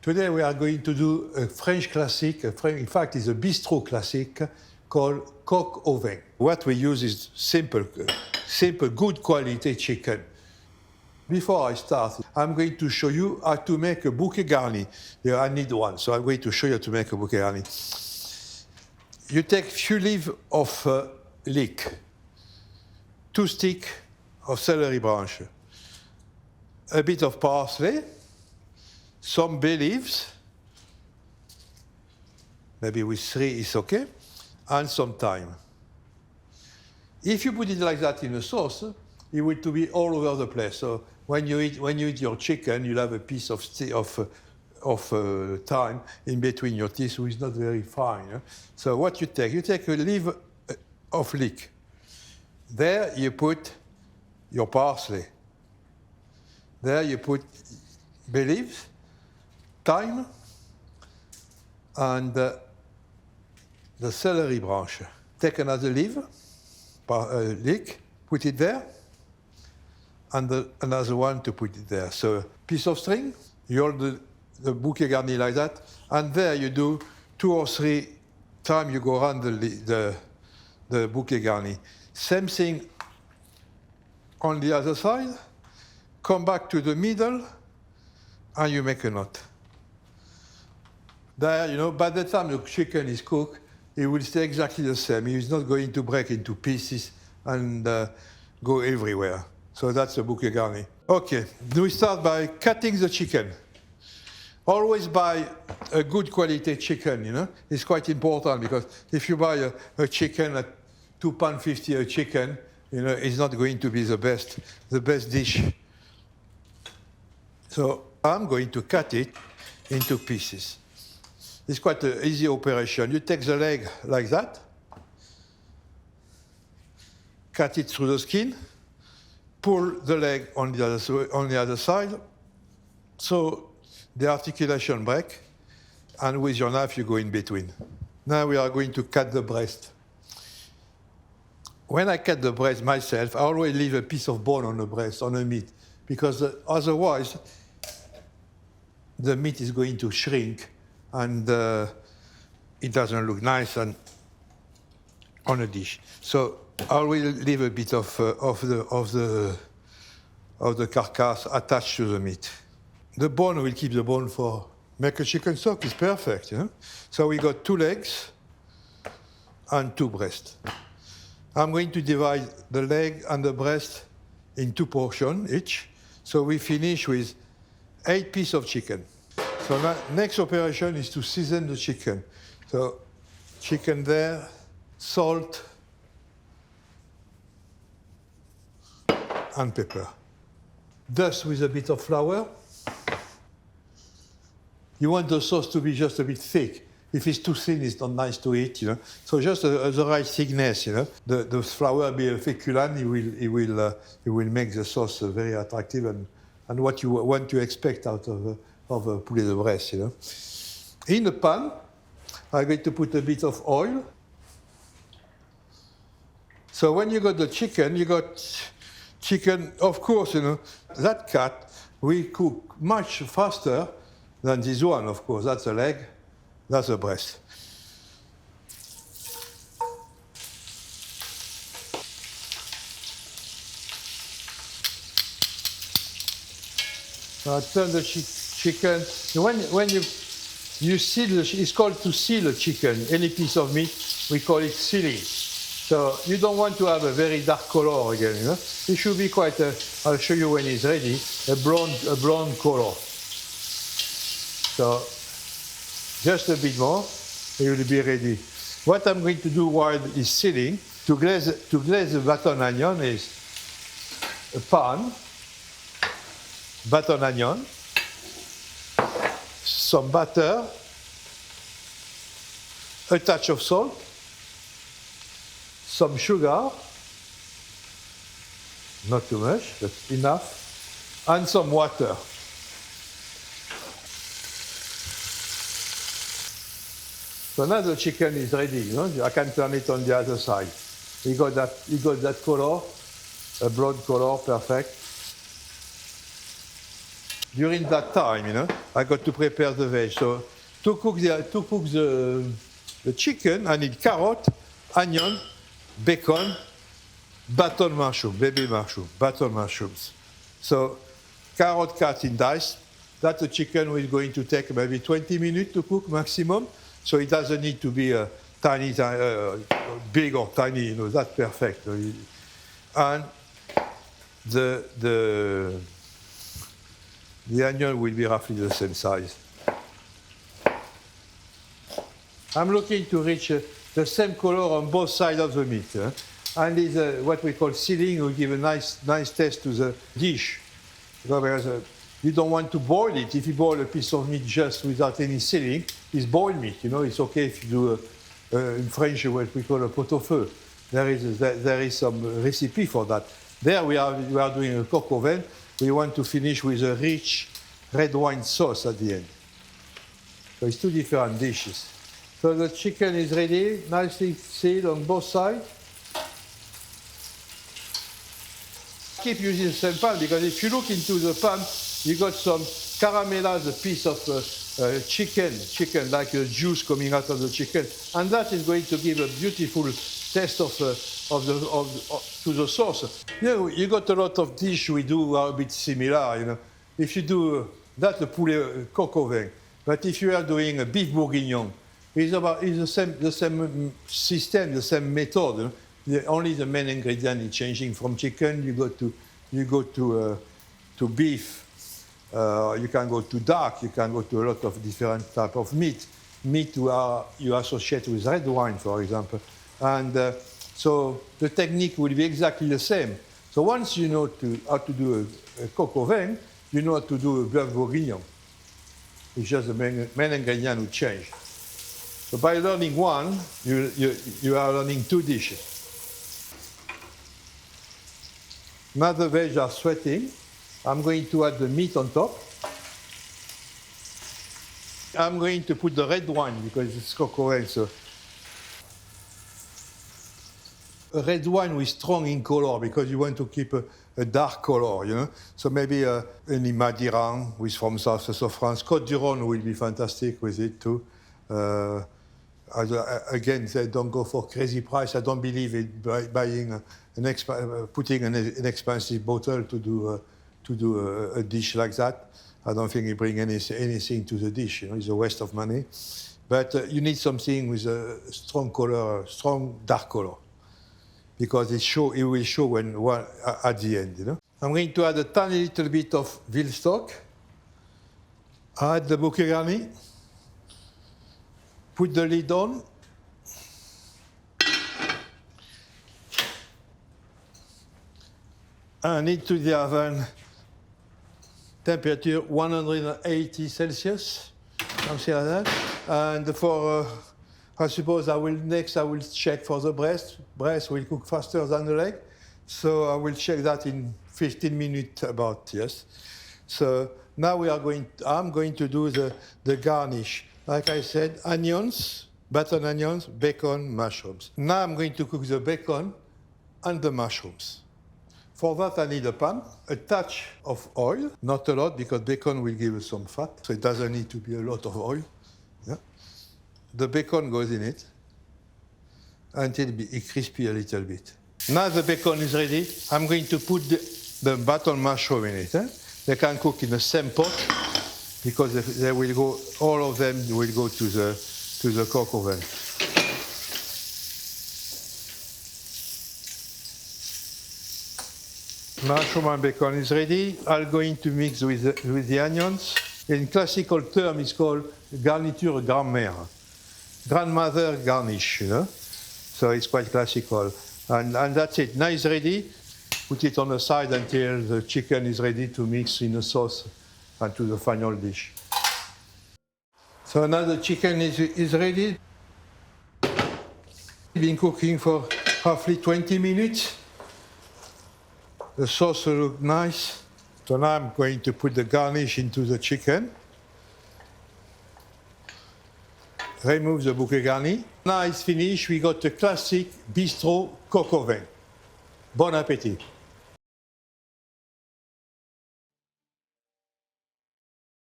Today we are going to do a French classic, in fact it's a bistro classic called coq au vin. What we use is simple, good quality chicken. Before I start, I'm going to show you how to make a bouquet garni. Yeah, I need one, so I'm going to show you how to make a bouquet garni. You take a few leaves of leek, 2 sticks of celery branch, a bit of parsley, some bay leaves, maybe with 3 is okay, and some thyme. If you put it like that in a sauce, it will to be all over the place. So when you eat your chicken, you'll have a piece of thyme in between your teeth, which is not very fine. Yeah? So what you take a leaf of leek. There you put your parsley. There you put bay leaves, thyme, and the celery branch. Take another leaf, leek, put it there, and another one to put it there. So piece of string, you hold the bouquet garni like that, and there you do 2 or 3 times you go around the bouquet garni. Same thing on the other side, come back to the middle, and you make a knot. There, you know, by the time the chicken is cooked, it will stay exactly the same. It's not going to break into pieces and go everywhere. So that's the bouquet garni. Okay, we start by cutting the chicken. Always buy a good quality chicken, you know. It's quite important because if you buy a chicken at £2.50 a chicken, you know, it's not going to be the best dish. So I'm going to cut it into pieces. It's quite an easy operation. You take the leg like that, cut it through the skin, pull the leg on the other side, so the articulation break, and with your knife you go in between. Now we are going to cut the breast. When I cut the breast myself, I always leave a piece of bone on the breast, on the meat, because otherwise the meat is going to shrink and it doesn't look nice on a dish. So I will leave a bit of the carcass attached to the meat. The bone will keep the bone for make a chicken stock is perfect. You know? So we got 2 legs and 2 breasts. I'm going to divide the leg and the breast in 2 portions each. So we finish with 8 pieces of chicken. So now, next operation is to season the chicken. So chicken there, salt, and pepper. Dust with a bit of flour. You want the sauce to be just a bit thick. If it's too thin, it's not nice to eat, you know. So just the right thickness, you know. The flour be a féculent, it will make the sauce very attractive and what you want to expect out of a poulet de Bresse, you know. In the pan, I'm going to put a bit of oil. So when you got the chicken, you got chicken, of course, you know, that cut we cook much faster than this one, of course. That's a leg, that's a breast. So I turn the chicken. When you seal it's called to seal a chicken. Any piece of meat, we call it sealing. So you don't want to have a very dark color again, you know. It should be quite I'll show you when it's ready, a blonde color. So just a bit more, it will be ready. What I'm going to do while it's sealing, to glaze the button onion is a pan, button onion, some butter, a touch of salt, some sugar, not too much, but enough, and some water. So now the chicken is ready, you know, I can turn it on the other side. You got that color, a brown color, perfect. during that time, you know, I got to prepare the veg. So to cook the chicken, I need carrot, onion, bacon, button mushroom, baby mushroom, button mushrooms. So carrot cut in dice. That the chicken is going to take maybe 20 minutes to cook maximum. So it doesn't need to be tiny, big or tiny. You know, that's perfect. And the onion will be roughly the same size. I'm looking to reach the same color on both sides of the meat. And is what we call sealing will give a nice taste to the dish. Because you don't want to boil it. If you boil a piece of meat just without any sealing, it's boiled meat. You know, it's okay if you do in French what we call a pot-au-feu. There is some recipe for that. There we are doing a coq au vin. We want to finish with a rich red wine sauce at the end. So it's two different dishes. So the chicken is ready, nicely sealed on both sides. Keep using the same pan because if you look into the pan, you got some caramelized piece of chicken, like a juice coming out of the chicken, and that is going to give a beautiful taste to the sauce. You know, you got a lot of dishes we do are a bit similar. You know, if you do that's the poulet coq au vin, but if you are doing a beef bourguignon, it's the same system, the same method. You know? Only the main ingredient is changing. From chicken, you go to beef. You can go to dark. You can go to a lot of different type of meat. Meat you associate with red wine, for example, and so the technique will be exactly the same. So once you know how to do a coq au vin, you know how to do a beef bourguignon. It's just the main ingredient will change. So by learning one, you are learning two dishes. Now the veg are sweating. I'm going to add the meat on top. I'm going to put the red wine because it's coq au vin. So a red wine with strong in color because you want to keep a dark color, you know. So maybe any Madeira with from south of France. Côte du Rhône will be fantastic with it too. Again, they don't go for crazy price. I don't believe in buying putting an expensive bottle to do a dish like that. I don't think it brings anything to the dish. You know, it's a waste of money. But you need something with a strong color, strong dark color, because it will show at the end. You know, I'm going to add a tiny little bit of veal stock. Add the bouquet garni. Put the lid on. And into the oven, temperature 180 Celsius, something like that. And for, I suppose I will check for the breast. Breast will cook faster than the leg. So I will check that in 15 minutes about, yes. So now I'm going to do the garnish. Like I said, onions, button onions, bacon, mushrooms. Now I'm going to cook the bacon and the mushrooms. For that, I need a pan, a touch of oil, not a lot because bacon will give us some fat, so it doesn't need to be a lot of oil. Yeah. The bacon goes in it until it's crispy a little bit. Now the bacon is ready. I'm going to put the button mushroom in it. They can cook in the same pot, because they will go, all of them will go to the coq au vin. Mushroom and bacon is ready. I'm going to mix with the onions. In classical term, it's called garniture grand-mère, grandmother garnish, you know. So it's quite classical. And that's it. Now it's ready. Put it on the side until the chicken is ready to mix in the sauce and to the final dish. So now the chicken is ready. It's been cooking for roughly 20 minutes. The sauce looks nice. So now I'm going to put the garnish into the chicken. Remove the bouquet garni. Now it's finished. We got the classic bistro coq au vin. Bon appétit.